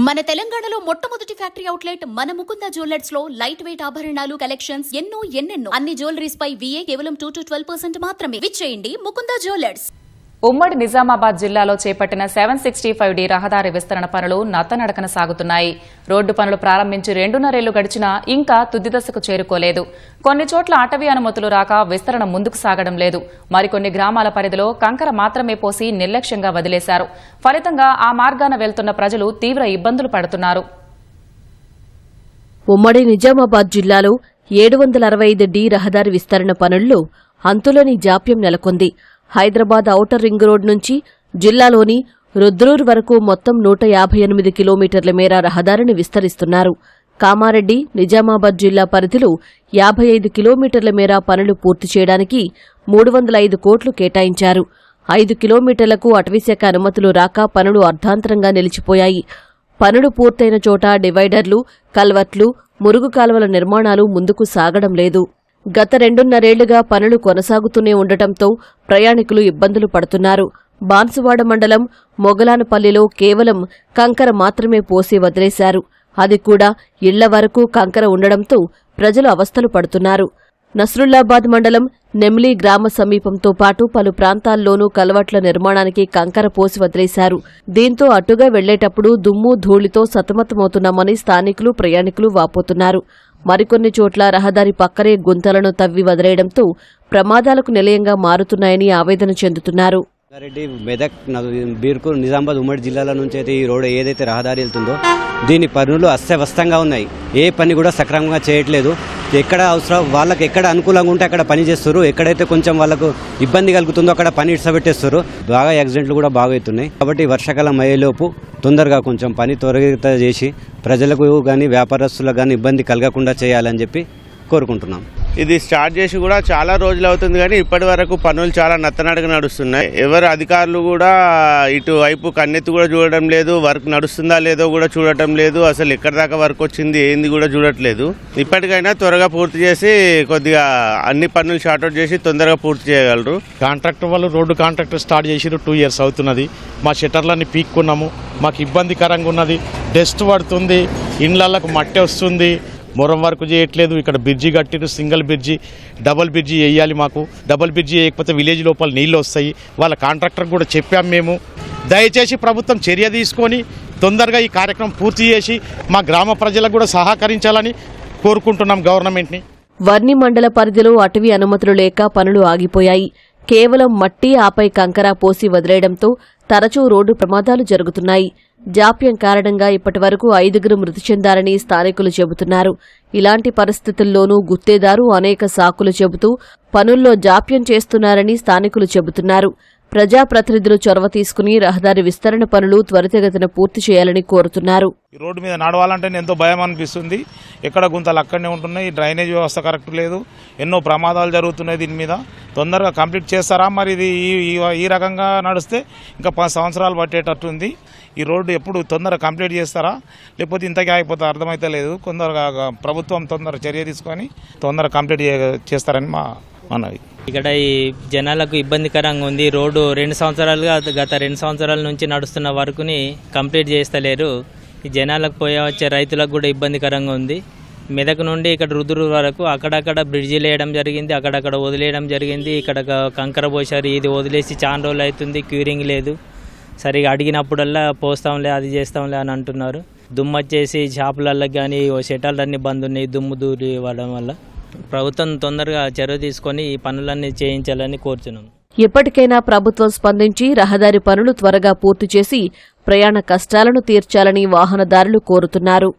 మన తెలంగాణలో మొట్టమొదటి ఫ్యాక్టరీ అవుట్లెట్ మన ముకుందా జ్యువెలర్స్ లో లైట్ వెయిట్ ఆభరణాలు కలెక్షన్స్ ఎన్నెన్నో అన్ని జ్యువెలరీస్ పై VA కేవలం 2 to 12% మాత్రమే. విచ్చేయండి ముకుందా జ్యువెలర్స్. ఉమ్మడి నిజామాబాద్ జిల్లాలో చేపట్టిన 765D రహదారి విస్తరణ పనులు నత్తనడకన సాగుతున్నాయి. రోడ్డు పనులు ప్రారంభించి 2.5 ఏళ్లు గడిచినా ఇంకా తుది దశకు చేరుకోలేదు. కొన్ని చోట్ల అటవీ అనుమతులు రాక విస్తరణ ముందుకు సాగడం లేదు. మరికొన్ని గ్రామాల పరిధిలో కంకర మాత్రమే పోసి నిర్లక్ష్యంగా వదిలేశారు. ఫలితంగా ఆ మార్గాన వెళ్తున్న ప్రజలు తీవ్ర ఇబ్బందులు పడుతున్నారు. ఉమ్మడి నిజామాబాద్ జిల్లాలో 765D రహదారి విస్తరణ పనుల్లో అంతులేని జాప్యం నెలకొంది. హైదరాబాద్ ఔటర్ రింగ్ రోడ్ నుంచి జిల్లాలోని రుద్రూర్ వరకు మొత్తం 158 కిలోమీటర్ల మేర రహదారిని విస్తరిస్తున్నారు. కామారెడ్డి, నిజామాబాద్ జిల్లా పరిధిలో 55 కిలోమీటర్ల మేర పనులు పూర్తి చేయడానికి 305 కోట్లు కేటాయించారు. 5 కిలోమీటర్లకు అటవీశాఖ అనుమతులు రాక పనులు అర్ధాంతరంగా నిలిచిపోయాయి. పనులు పూర్తయిన చోట డివైడర్లు, కల్వర్ట్లు, మురుగు కాలువల నిర్మాణాలు ముందుకు సాగడం లేదు. గత 2.5 ఏళ్లుగా పనులు కొనసాగుతూనే ఉండటంతో ప్రయాణికులు ఇబ్బందులు పడుతున్నారు. బాన్సువాడ మండలం మొగలానపల్లిలో కేవలం కంకర మాత్రమే పోసి వదిలేశారు. అది కూడా ఇళ్ల వరకు కంకర ఉండడంతో ప్రజలు అవస్థలు పడుతున్నారు. నస్రుల్లాబాద్ మండలం నెమ్లీ గ్రామ సమీపంతో పాటు పలు ప్రాంతాల్లోనూ కల్వర్ట్ల నిర్మాణానికి కంకర పోసి వదిలేశారు. దీంతో అటుగా వెళ్లేటప్పుడు దుమ్ము ధూళితో సతమతమవుతున్నామని స్థానికులు, ప్రయాణికులు వాపోతున్నారు. మరికొన్ని చోట్ల రహదారి పక్కనే గుంతలను తవ్వి వదిలేయడంతో ప్రమాదాలకు నిలయంగా మారుతున్నాయని ఆవేదన చెందుతున్నారు. రెడ్డి, మెదక్, బీర్పూర్, నిజామాబాద్ ఉమ్మడి జిల్లాల నుంచి అయితే ఈ రోడ్డు ఏదైతే రహదారి వెళ్తుందో దీని పనులు అస్తవ్యస్తంగా ఉన్నాయి. ఏ పని కూడా సక్రమంగా చేయట్లేదు. ఎక్కడ అవసరం వాళ్ళకి ఎక్కడ అనుకూలంగా ఉంటే అక్కడ పని చేస్తారు. ఎక్కడైతే కొంచెం వాళ్ళకు ఇబ్బంది కలుగుతుందో అక్కడ పని ఇడ్సబెట్టేస్తారు. బాగా యాక్సిడెంట్లు కూడా బాగా అవుతున్నాయి. కాబట్టి వర్షాకాలం అయ్యేలోపు తొందరగా కొంచెం పని త్వరిత చేసి ప్రజలకు కానీ వ్యాపారస్తులకు కానీ ఇబ్బంది కలగకుండా చేయాలని చెప్పి కోరుకుంటున్నాం. ఇది స్టార్ట్ చేసి కూడా చాలా రోజులు అవుతుంది, కానీ ఇప్పటి వరకు పనులు చాలా నత్తనడక నడుస్తున్నాయి. ఎవరు అధికారులు కూడా ఇటువైపు కన్నెత్తి కూడా చూడడం లేదు. వర్క్ నడుస్తుందా లేదో కూడా చూడటం లేదు. అసలు ఎక్కడి దాకా వర్క్ వచ్చింది ఏంది కూడా చూడట్లేదు. ఇప్పటికైనా త్వరగా పూర్తి చేసి కొద్దిగా అన్ని పనులు షార్ట్అవుట్ చేసి తొందరగా పూర్తి చేయగలరు. కాంట్రాక్టర్ వాళ్ళు రోడ్డు కాంట్రాక్టర్ స్టార్ట్ చేసి 2 years అవుతున్నది. మా షట్టర్లన్నీ పీక్కున్నాము. మాకు ఇబ్బందికరంగా ఉన్నది. డస్ట్ పడుతుంది, ఇండ్లకు మట్టి వస్తుంది. మొరం వరకు చేయట్లేదు. ఇక్కడ బ్రిడ్జి కట్టిరు, సింగిల్ బ్రిడ్జి, డబుల్ బ్రిడ్జి వేయాలి. మాకు డబుల్ బ్రిడ్జి వేయకపోతే విలేజ్ లోపల నీళ్ళు వస్తాయి. వాళ్ళ కాంట్రాక్టర్ కూడా చెప్పాం మేము. దయచేసి ప్రభుత్వం చర్య తీసుకొని తొందరగా ఈ కార్యక్రమం పూర్తి చేసి మా గ్రామ ప్రజలకు కూడా సహకరించాలని కోరుకుంటున్నాం గవర్నమెంట్ని. వర్ని మండల పరిధిలో అటవీ అనుమతులు లేక పనులు ఆగిపోయాయి. కేవలం మట్టి, ఆపై కంకర పోసి వదిలేయడంతో తరచూ రోడ్డు ప్రమాదాలు జరుగుతున్నాయి. జాప్యం కారణంగా ఇప్పటివరకు 5 మృతి చెందారని స్థానికులు చెబుతున్నారు. ఇలాంటి పరిస్థితుల్లోనూ గుత్తేదారు అనేక సాకులు చెబుతూ పనుల్లో జాప్యం చేస్తున్నారని స్థానికులు చెబుతున్నారు. ప్రజాప్రతినిధులు చొరవ తీసుకుని రహదారి విస్తరణ పనులు త్వరితగతిన పూర్తి చేయాలని కోరుతున్నారు. ఈ రోడ్డు మీద నడవాలంటే ఎంతో భయం అనిపిస్తుంది. ఎక్కడ గుంతలు అక్కడనే ఉంటున్నాయి. డ్రైనేజ్ వ్యవస్థ కరెక్ట్ లేదు. ఎన్నో ప్రమాదాలు జరుగుతున్నాయి. దీని మీద తొందరగా కంప్లీట్ చేస్తారా? మరి ఇది ఈ రకంగా నడిస్తే ఇంకా 10 సంవత్సరాలు పట్టేటట్టుంది. ఈ రోడ్డు ఎప్పుడు తొందరగా కంప్లీట్ చేస్తారా, లేకపోతే ఇంతకీ ఆగిపోతా అర్థమైతే లేదు. కొందరుగా ప్రభుత్వం తొందర చర్య తీసుకొని తొందరగా కంప్లీట్ చేస్తారని మా మనవి. ఇక్కడ ఈ జనాలకు ఇబ్బందికరంగా ఉంది. రోడ్డు 2 సంవత్సరాలుగా గత 2 సంవత్సరాల నుంచి నడుస్తున్న వరకుని కంప్లీట్ చేస్తలేరు. ఈ జనాలకు పోయే వచ్చే రైతులకు కూడా ఇబ్బందికరంగా ఉంది. మెదక్ నుండి ఇక్కడ రుద్రూరు వరకు అక్కడక్కడ బ్రిడ్జిలు వేయడం జరిగింది, అక్కడక్కడ వదిలేయడం జరిగింది. ఇక్కడ కంకర పోసారు. ఇది వదిలేసి చాలా రోజులు అవుతుంది, క్యూరింగ్ లేదు. సరిగా అడిగినప్పుడల్లా పోస్తాంలే, అది చేస్తాంలే అని అంటున్నారు. దుమ్ము వచ్చేసి షాపులకి కానీ షెటర్లన్నీ బంద్ ఉన్నాయి దుమ్ము దూరి ఇవ్వడం వల్ల. ప్రభుత్వం తొందరగా చర్య తీసుకొని ఈ పనులన్నీ చేయించాలని కోరుతున్నాం. ఇప్పటికైనా ప్రభుత్వం స్పందించి రహదారి పనులు త్వరగా పూర్తి చేసి ప్రయాణ కష్టాలను తీర్చాలని వాహనదారులు కోరుతున్నారు.